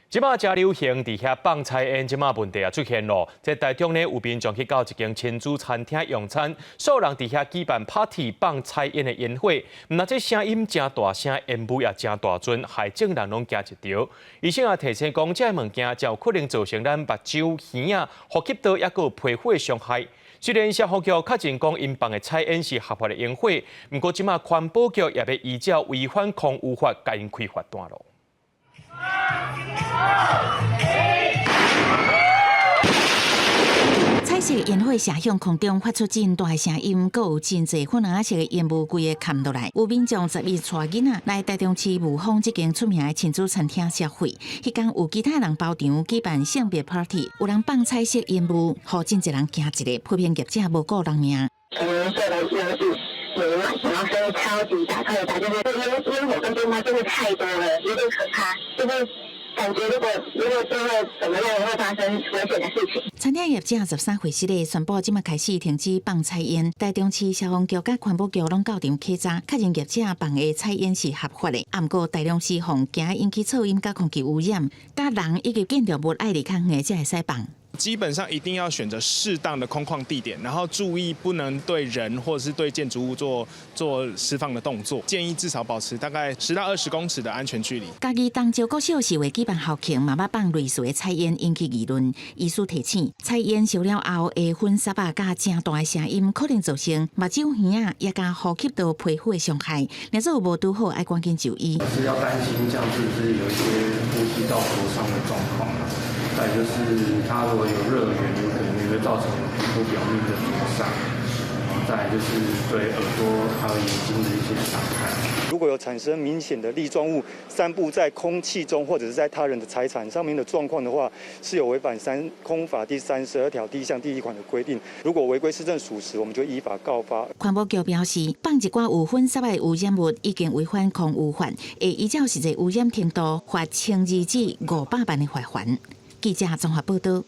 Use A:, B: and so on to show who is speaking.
A: 即马真流行，伫遐放菜烟，即马问题也出现咯。在台中呢，有民众去到一间亲子餐厅用餐，数人伫遐举办 party 放菜烟的烟火，那这声音真大声，烟雾也真大阵，害众人拢惊一条。医生也提醒讲，这物件才有可能造成咱目睭、耳啊、呼吸道也有皮肤的伤害。虽然消防局确认讲因放的菜烟是合法的烟火，不过即马环保局也要依照违反空污法，甲因开罚单咯。
B: 彩色烟火射向空中，发出真大声音，阁有真侪粉红色的烟雾规个砍落来。有民众12带囡仔来台中市雾峰这间出名的亲子餐厅消费，迄天有其他人包场举办性别 party， 有人放彩色烟雾，互真侪人惊一个，批评业者无顾人命。
C: 我们说的就是每晚上要声音超级大，就是这烟火跟烟花真的太多了，有点可怕，就是感觉如果真的怎么样会发生危险的事情。
B: 餐厅业者13回室内宣布，即马开始停止放菜烟。台中市消防局甲环保局拢到场稽查，确认业者放的菜烟是合法的。不过台中市防惊引起噪音甲空气污染，甲人以及建筑物爱离较远才会使放。
D: 基本上一定要选择适当的空旷地点，然后注意不能对人或者是对建筑物做释放的动作。建议至少保持大概10到20公尺的安全距离。
B: 嘉义东石国小是为举办校庆，嘛要放类似的菜烟引起议论。医师提醒，菜烟烧了后会粉沙啊，加正大的声音，可能造成目睭、耳啊，也加呼吸道、皮肤的伤害。若是有无拄好，爱赶紧就医。
E: 是要担心这样是不是有一些呼吸道灼伤的状况啊？再就是它如果有热源，有可能也会造成皮肤表面的灼伤。再来就是对耳朵还有眼睛的一些伤害。
F: 如果有产生明显的粒状物散布在空气中，或者是在他人的财产上面的状况的话，是有违反空法第32条第1项第1款的规定。如果违规施政属实，我们就依法告发。
B: 环保局表示，放一寡有粉尘的污染物已经违反空污法，会依照实际污染程度罚1000日至500万的罚款。记者综合报道。